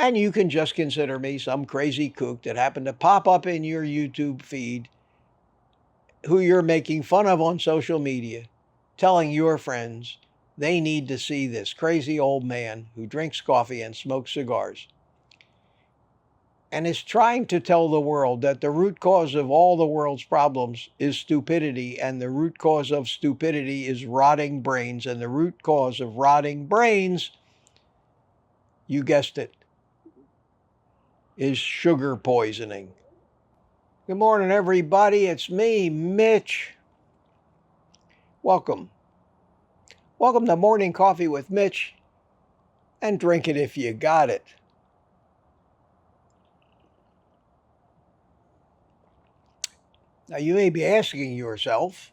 And you can just consider me some crazy kook that happened to pop up in your YouTube feed who you're making fun of on social media, telling your friends they need to see this crazy old man who drinks coffee and smokes cigars and is trying to tell the world that the root cause of all the world's problems is stupidity, and the root cause of stupidity is rotting brains, and the root cause of rotting brains, you guessed it, is sugar poisoning. Good morning, everybody. It's me, Mitch. Welcome. Welcome to Morning Coffee with Mitch, and drink it if you got it. Now, you may be asking yourself,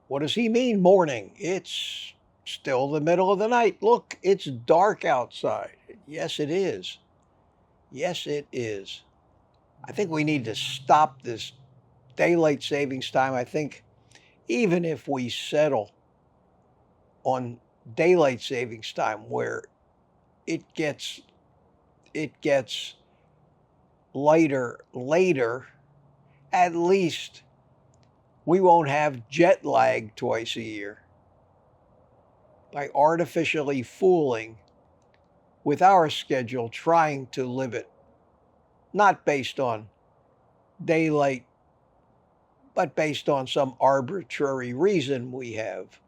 what does he mean, morning? It's still the middle of the night. Look, it's dark outside. Yes, it is. Yes, it is. I think we need to stop this daylight savings time. I think even if we settle on daylight savings time where it gets lighter later, at least we won't have jet lag twice a year by artificially fooling with our schedule, trying to live it, not based on daylight, but based on some arbitrary reason we have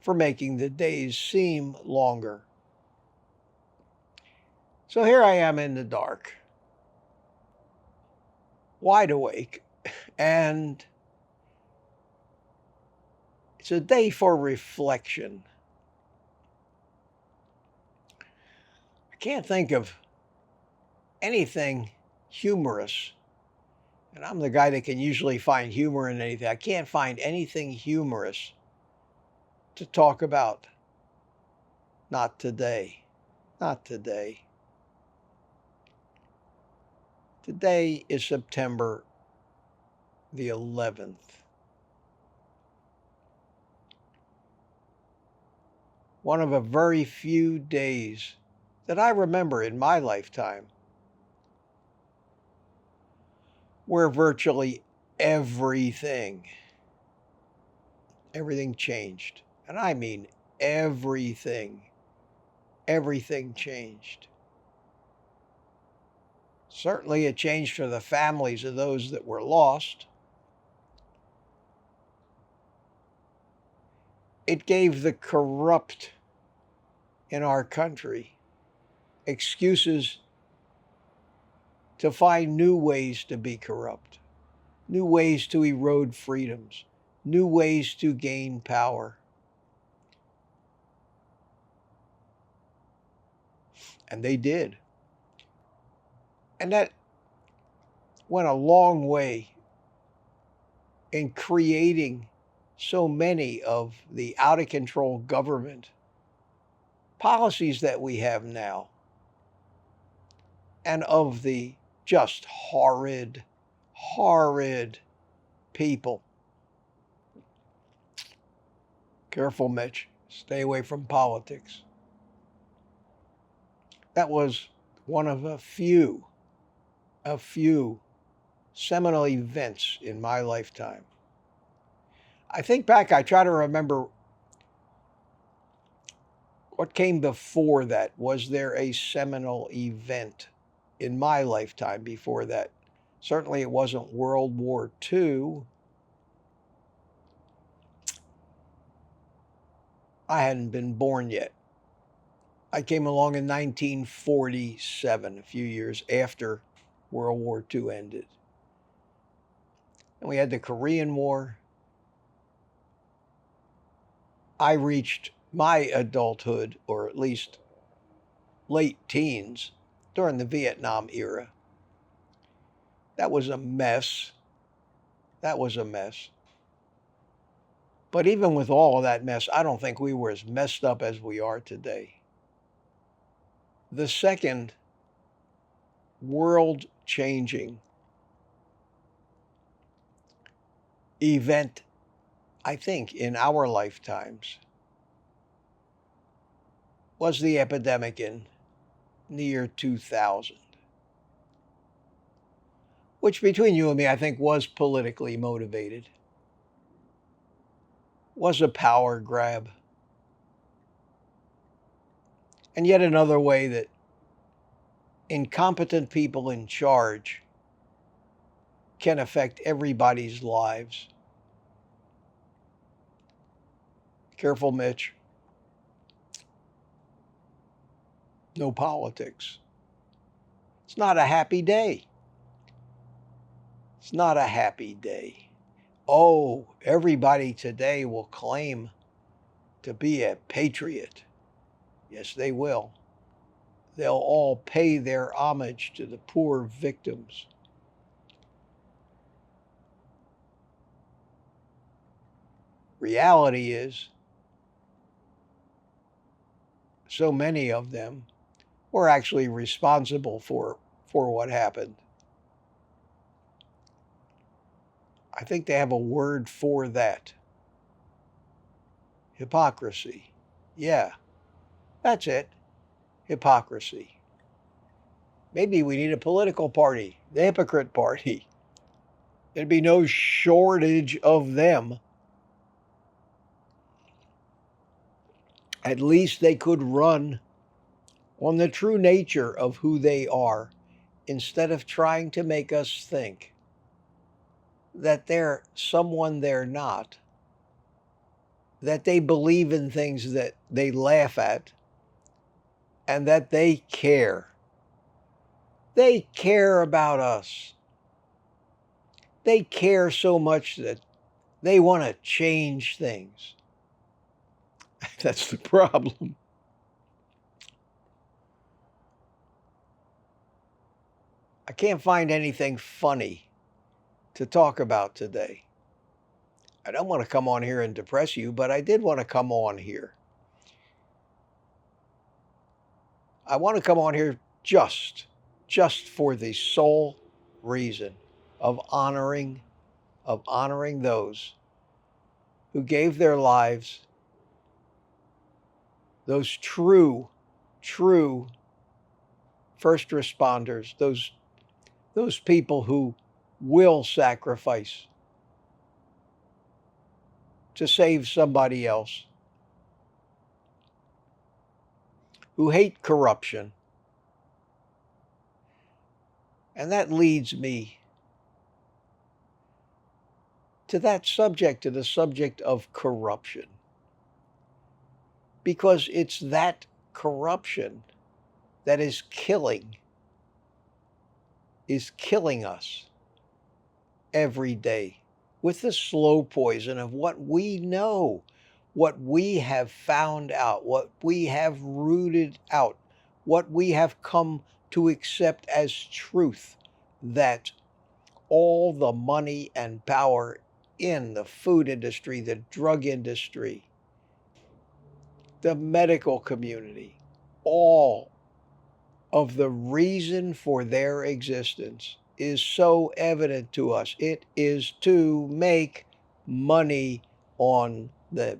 for making the days seem longer. So here I am in the dark, wide awake, and it's a day for reflection. I can't think of anything humorous, and I'm the guy that can usually find humor in anything. I can't find anything humorous to talk about. Not today. Not today. Today is September the 11th. One of a very few days that I remember in my lifetime where virtually everything changed. And I mean everything changed. Certainly it changed for the families of those that were lost. It gave the corrupt in our country excuses to find new ways to be corrupt, new ways to erode freedoms, new ways to gain power. And they did. And that went a long way in creating so many of the out of control government policies that we have now, and of the just horrid people. Careful, Mitch. Stay away from politics. That was one of a few seminal events in my lifetime. I think back, I try to remember what came before that. Was there a seminal event in my lifetime before that? Certainly it wasn't World War II. I hadn't been born yet. I came along in 1947, a few years after World War II ended. And we had the Korean War. I reached my adulthood, or at least late teens, during the Vietnam era. That was a mess. That was a mess. But even with all of that mess, I don't think we were as messed up as we are today. The second world-changing event, I think, in our lifetimes was the epidemic in the year 2000, which between you and me, I think was politically motivated, was a power grab, and yet another way that incompetent people in charge can affect everybody's lives. Careful, Mitch. No politics. It's not a happy day. It's not a happy day. Oh, everybody today will claim to be a patriot. Yes, they will. They'll all pay their homage to the poor victims. Reality is, so many of them were actually responsible for what happened. I think they have a word for that. Hypocrisy. Yeah, that's it. Hypocrisy. Maybe we need a political party, the hypocrite party. There'd be no shortage of them. At least they could run on the true nature of who they are instead of trying to make us think that they're someone they're not, that they believe in things that they laugh at, and that they care. They care about us. They care so much that they want to change things. That's the problem. I can't find anything funny to talk about today. I don't want to come on here and depress you, but I did want to come on here. I want to come on here just for the sole reason of honoring those who gave their lives, those true first responders, those people who will sacrifice to save somebody else, who hate corruption. And that leads me to that subject, to the subject of corruption. Because it's that corruption that is killing us every day with the slow poison of what we know, what we have found out, what we have rooted out, what we have come to accept as truth, that all the money and power in the food industry, the drug industry, the medical community, all of the reason for their existence is so evident to us. It is to make money on the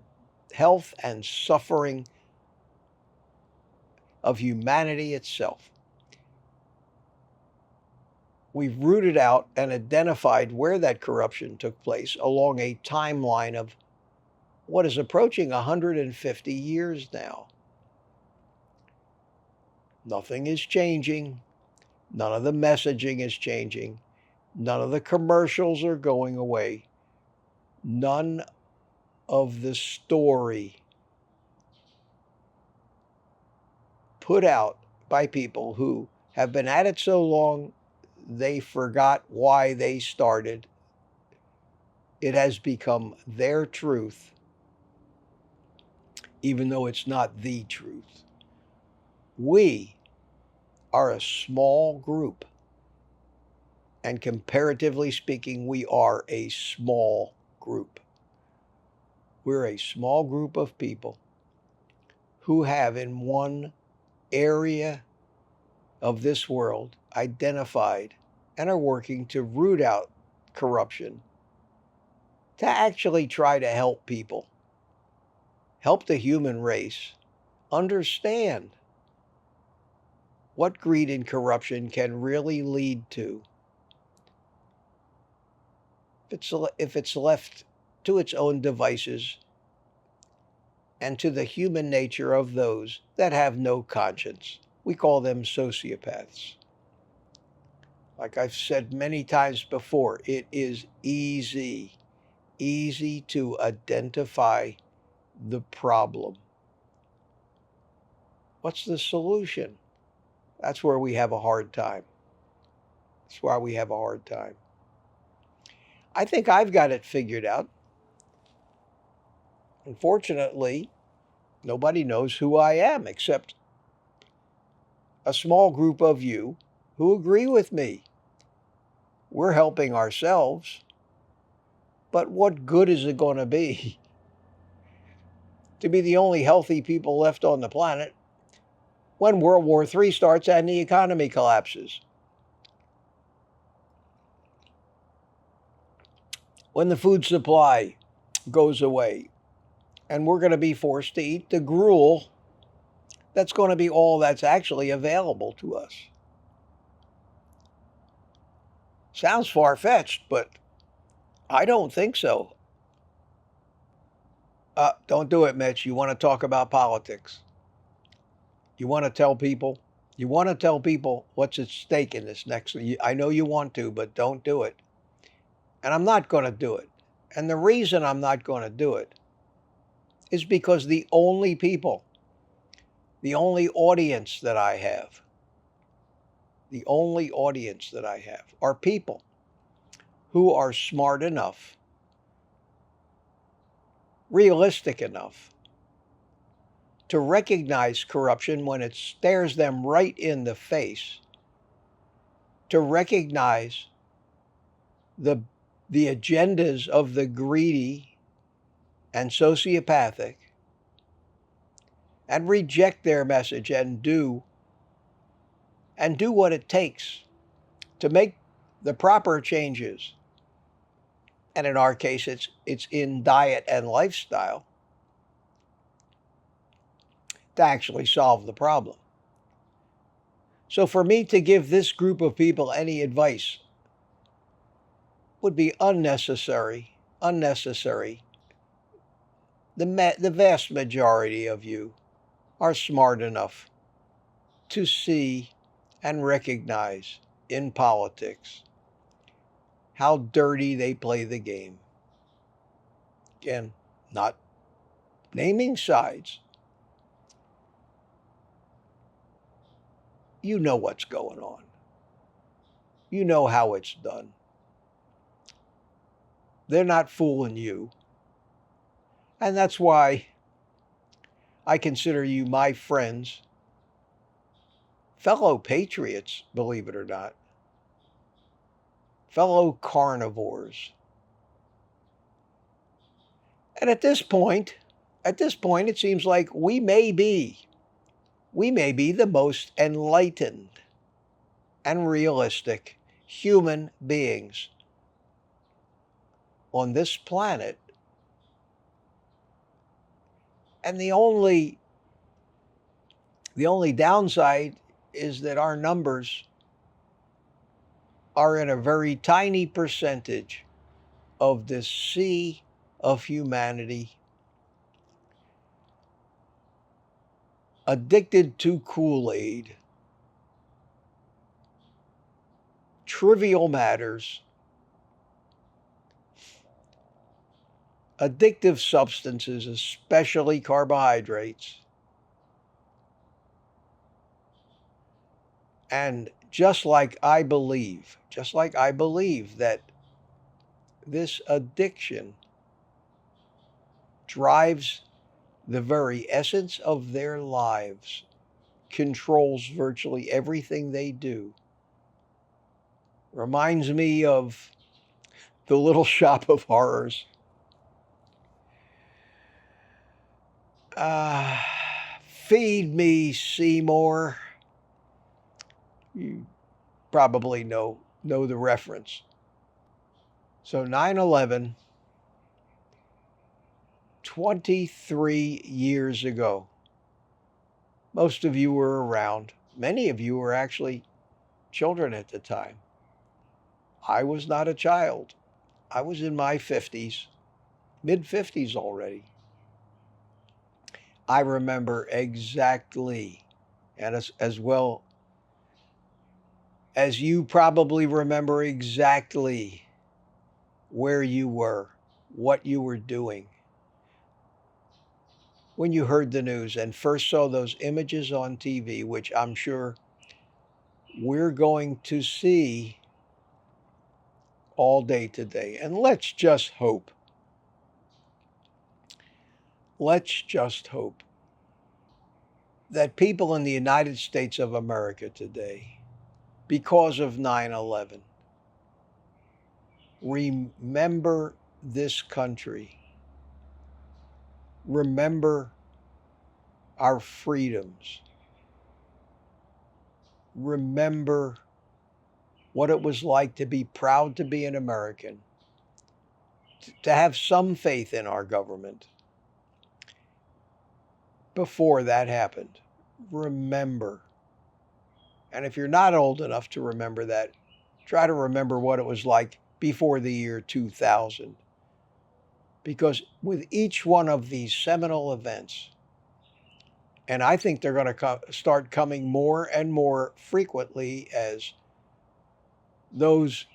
health and suffering of humanity itself. We've rooted out and identified where that corruption took place along a timeline of what is approaching 150 years now. Nothing is changing. None of the messaging is changing. None of the commercials are going away. None of the story put out by people who have been at it so long they forgot why they started. It has become their truth, even though it's not the truth. We are a small group, and comparatively speaking, we are a small group. We're a small group of people who have, in one area of this world, identified and are working to root out corruption, to actually try to help people, help the human race understand what greed and corruption can really lead to if it's left to its own devices and to the human nature of those that have no conscience. We call them sociopaths. Like I've said many times before, it is easy to identify the problem. What's the solution? That's where we have a hard time. That's why we have a hard time. I think I've got it figured out. Unfortunately, nobody knows who I am except a small group of you who agree with me. We're helping ourselves, but what good is it going to be to be the only healthy people left on the planet when World War III starts and the economy collapses? When the food supply goes away and we're going to be forced to eat the gruel that's going to be all that's actually available to us. Sounds far-fetched, but I don't think so. Don't do it, Mitch. You want to talk about politics. You want to tell people what's at stake in this next. I know you want to, but don't do it. And I'm not going to do it. And the reason I'm not going to do it is because the only audience that I have are people who are smart enough, realistic enough to recognize corruption when it stares them right in the face, to recognize the agendas of the greedy and sociopathic, and reject their message and do what it takes to make the proper changes. And in our case, it's in diet and lifestyle to actually solve the problem. So for me to give this group of people any advice would be unnecessary. The vast majority of you are smart enough to see and recognize in politics how dirty they play the game. Again, not naming sides. You know what's going on. You know how it's done. They're not fooling you. And that's why I consider you my friends, fellow patriots, believe it or not, fellow carnivores. And at this point, it seems like we may be the most enlightened and realistic human beings on this planet. And the only downside is that our numbers are in a very tiny percentage of this sea of humanity, addicted to Kool-Aid, trivial matters, addictive substances, especially carbohydrates, and just like I believe that this addiction drives the very essence of their lives, controls virtually everything they do. Reminds me of the Little Shop of Horrors. Feed me, Seymour. You probably know the reference. So 9/11, 23 years ago, Most of you were around. Many of you were actually children at the time. I was not a child. I was in my 50s, mid 50s already. I remember exactly, and as well as you probably remember exactly where you were, what you were doing when you heard the news and first saw those images on TV, which I'm sure we're going to see all day today. And let's just hope that people in the United States of America today, because of 9/11, remember this country, remember our freedoms, remember what it was like to be proud to be an American, to have some faith in our government before that happened. Remember. And if you're not old enough to remember that, try to remember what it was like before the year 2000. Because with each one of these seminal events, and I think they're going to start coming more and more frequently as those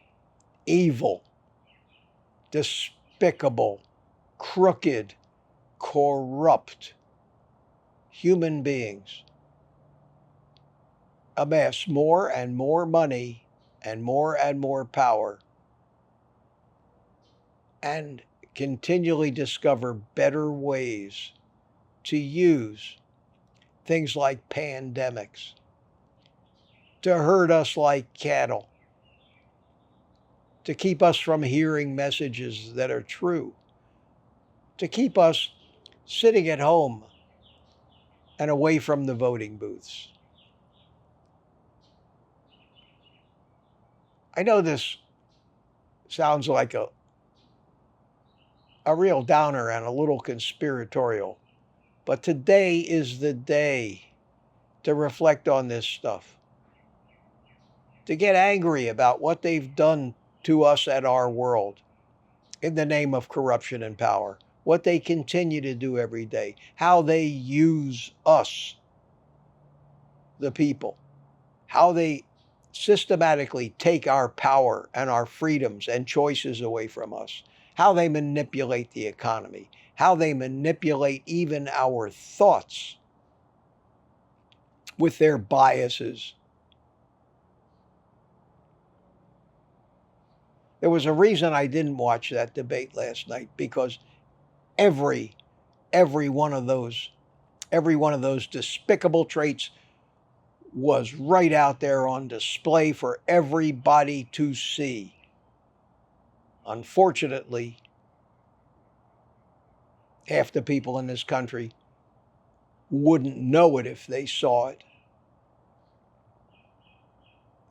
evil, despicable, crooked, corrupt human beings amass more and more money and more power and continually discover better ways to use things like pandemics to herd us like cattle, to keep us from hearing messages that are true, to keep us sitting at home and away from the voting booths. I know this sounds like a real downer and a little conspiratorial, but today is the day to reflect on this stuff, to get angry about what they've done to us and our world in the name of corruption and power, what they continue to do every day, how they use us, the people, how they systematically take our power and our freedoms and choices away from us, how they manipulate the economy, how they manipulate even our thoughts with their biases. There was a reason I didn't watch that debate last night, because every one of those despicable traits was right out there on display for everybody to see. Unfortunately, half the people in this country wouldn't know it if they saw it.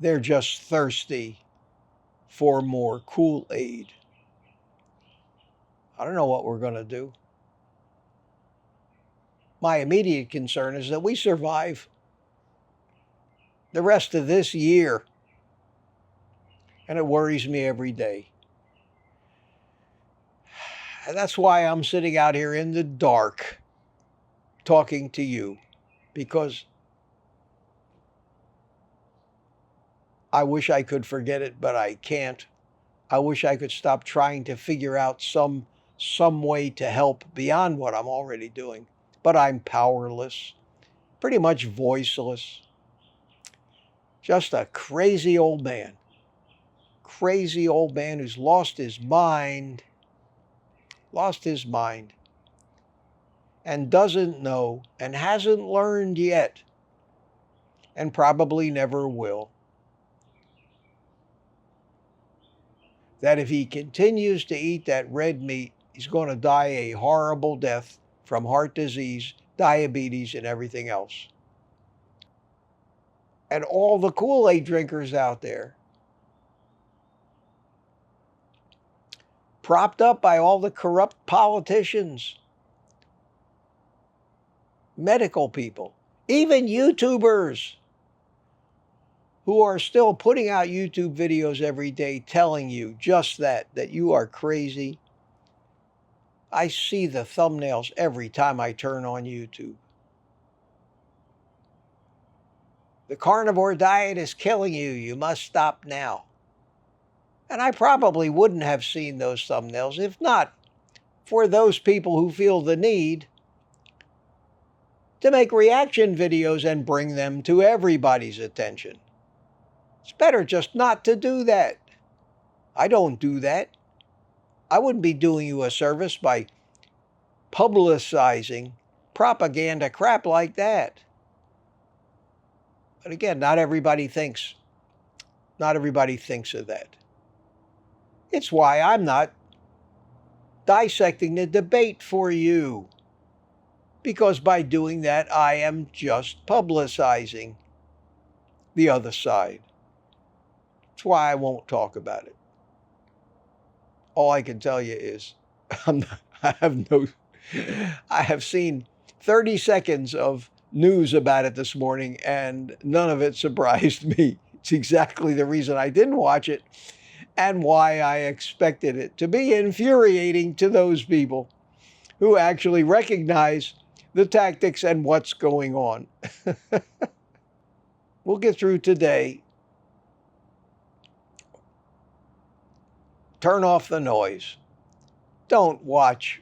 They're just thirsty for more Kool-Aid. I don't know what we're going to do. My immediate concern is that we survive the rest of this year, and it worries me every day. And that's why I'm sitting out here in the dark talking to you, because I wish I could forget it, but I can't. I wish I could stop trying to figure out some way to help beyond what I'm already doing, but I'm powerless, pretty much voiceless. Just a crazy old man who's lost his mind, and doesn't know and hasn't learned yet, and probably never will, that if he continues to eat that red meat, he's going to die a horrible death from heart disease, diabetes, and everything else. And all the Kool-Aid drinkers out there, propped up by all the corrupt politicians, medical people, Even YouTubers who are still putting out YouTube videos every day telling you just that you are crazy. I see the thumbnails every time I turn on YouTube. The carnivore diet is killing you. You must stop now. And I probably wouldn't have seen those thumbnails if not for those people who feel the need to make reaction videos and bring them to everybody's attention. It's better just not to do that. I don't do that. I wouldn't be doing you a service by publicizing propaganda crap like that. But again, not everybody thinks of that. It's why I'm not dissecting the debate for you. Because by doing that, I am just publicizing the other side. That's why I won't talk about it. All I can tell you is I have seen 30 seconds of news about it this morning, and none of it surprised me. It's exactly the reason I didn't watch it and why I expected it to be infuriating to those people who actually recognize the tactics and what's going on. We'll get through today. Turn off the noise. Don't watch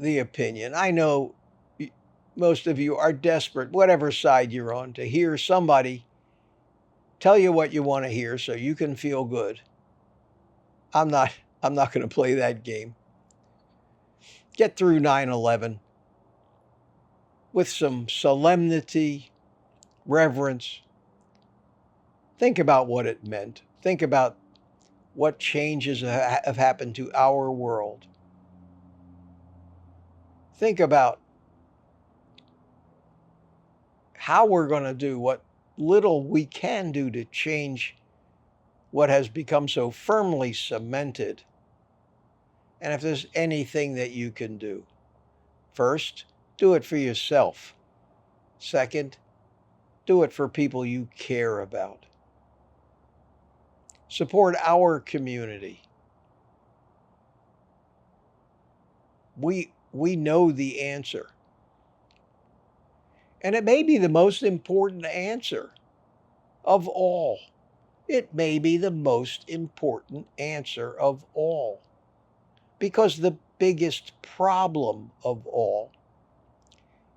the opinion. I know most of you are desperate, whatever side you're on, to hear somebody tell you what you want to hear so you can feel good. I'm not going to play that game. Get through 9/11 with some solemnity, reverence. Think about what it meant. Think about what changes have happened to our world. Think about how we're going to do what little we can do to change what has become so firmly cemented. And if there's anything that you can do, first, do it for yourself. Second, do it for people you care about. Support our community. We know the answer. And it may be the most important answer of all. It may be the most important answer of all. Because the biggest problem of all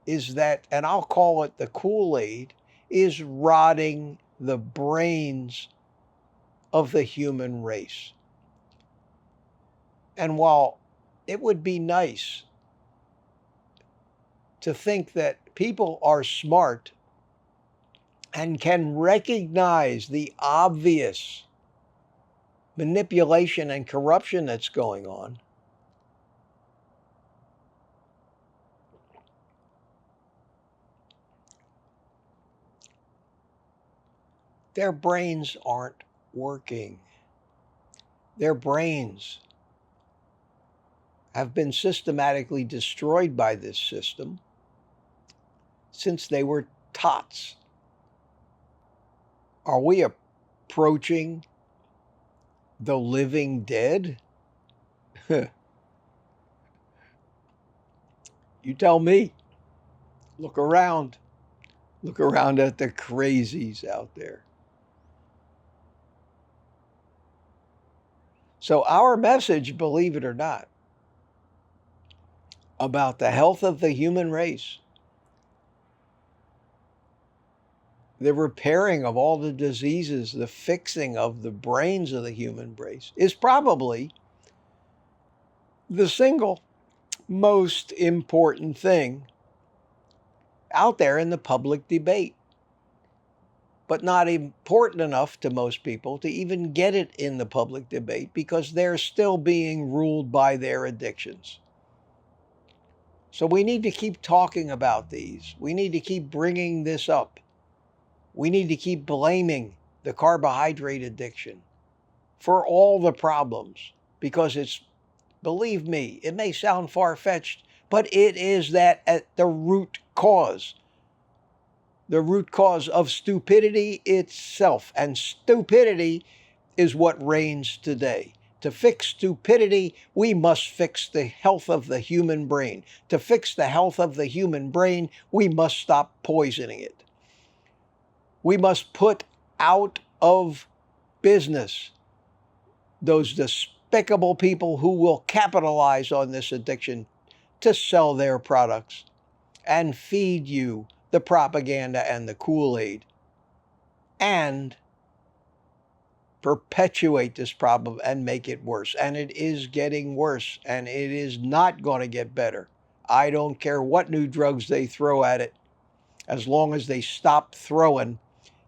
is that, and I'll call it the Kool-Aid, is rotting the brains of the human race. And while it would be nice to think that people are smart and can recognize the obvious manipulation and corruption that's going on, their brains aren't working. Their brains have been systematically destroyed by this system since they were tots. Are we approaching the living dead? You tell me. Look around. Look around at the crazies out there. So our message, believe it or not, about the health of the human race, the repairing of all the diseases, the fixing of the brains of the human race, is probably the single most important thing out there in the public debate, but not important enough to most people to even get it in the public debate because they're still being ruled by their addictions. So we need to keep talking about these. We need to keep bringing this up. We need to keep blaming the carbohydrate addiction for all the problems because it's, believe me, it may sound far-fetched, but it is that at the root cause the root cause of stupidity itself. And stupidity is what reigns today. To fix stupidity, we must fix the health of the human brain. To fix the health of the human brain, we must stop poisoning it. We must put out of business those despicable people who will capitalize on this addiction to sell their products and feed you the propaganda and the Kool-Aid and perpetuate this problem and make it worse. And it is getting worse, and it is not going to get better. I don't care what new drugs they throw at it, as long as they stop throwing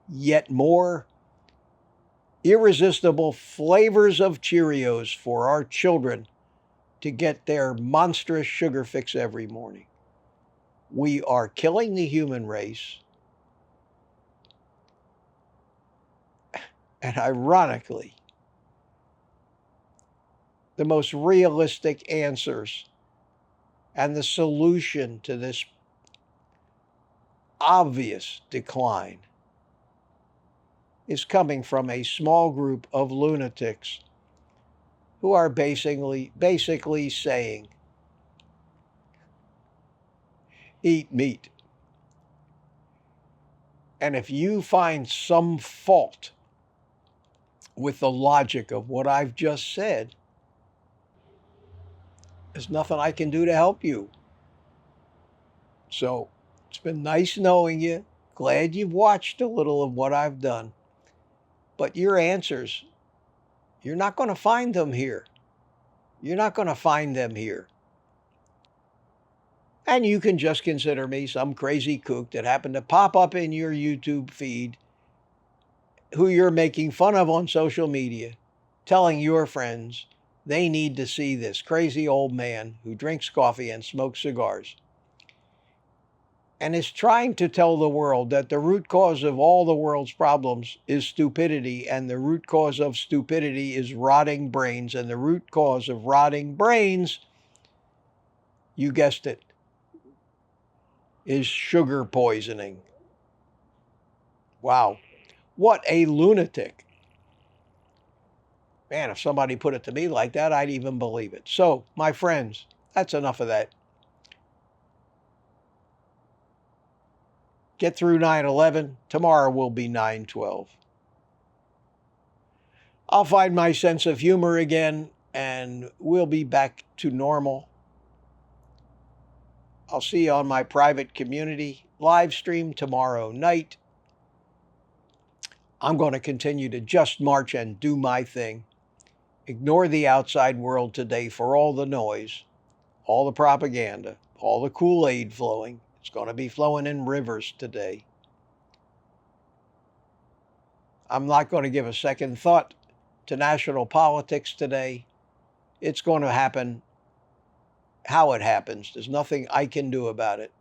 yet more irresistible flavors of Cheerios for our children to get their monstrous sugar fix every morning. We are killing the human race. And ironically, the most realistic answers and the solution to this obvious decline is coming from a small group of lunatics who are basically saying, eat meat. And if you find some fault with the logic of what I've just said, there's nothing I can do to help you. So it's been nice knowing you. Glad you've watched a little of what I've done. But your answers, you're not going to find them here. You're not going to find them here. And you can just consider me some crazy kook that happened to pop up in your YouTube feed who you're making fun of on social media, telling your friends they need to see this crazy old man who drinks coffee and smokes cigars and is trying to tell the world that the root cause of all the world's problems is stupidity, and the root cause of stupidity is rotting brains, and the root cause of rotting brains, you guessed it, is sugar poisoning. Wow. What a lunatic. Man, if somebody put it to me like that, I'd even believe it. So, my friends, that's enough of that. Get through 9/11. Tomorrow will be 9/12. I'll find my sense of humor again, and we'll be back to normal. I'll see you on my private community live stream tomorrow night. I'm going to continue to just march and do my thing. Ignore the outside world today for all the noise, all the propaganda, all the Kool-Aid flowing. It's going to be flowing in rivers today. I'm not going to give a second thought to national politics today. It's going to happen how it happens. There's nothing I can do about it.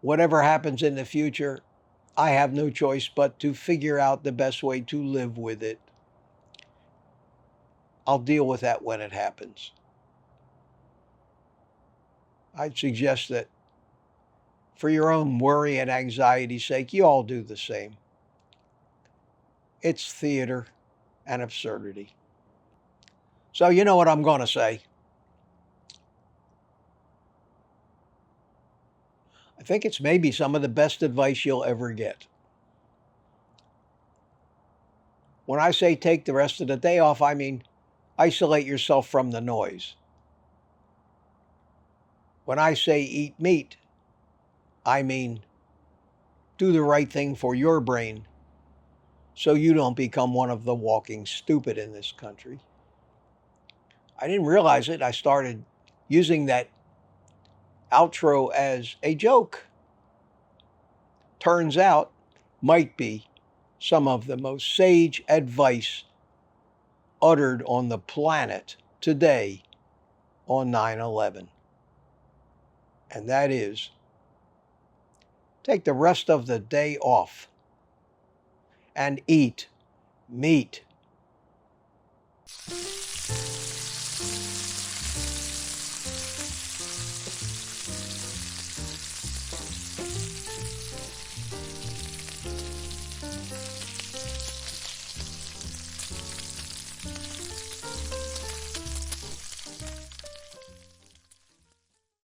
Whatever happens in the future, I have no choice but to figure out the best way to live with it. I'll deal with that when it happens. I'd suggest that for your own worry and anxiety's sake, you all do the same. It's theater and absurdity. So you know what I'm going to say. I think it's maybe some of the best advice you'll ever get. When I say take the rest of the day off, I mean isolate yourself from the noise. When I say eat meat, I mean do the right thing for your brain so you don't become one of the walking stupid in this country. I didn't realize it. I started using that outro as a joke. Turns out, might be some of the most sage advice uttered on the planet today on 9/11. And that is, take the rest of the day off and eat meat.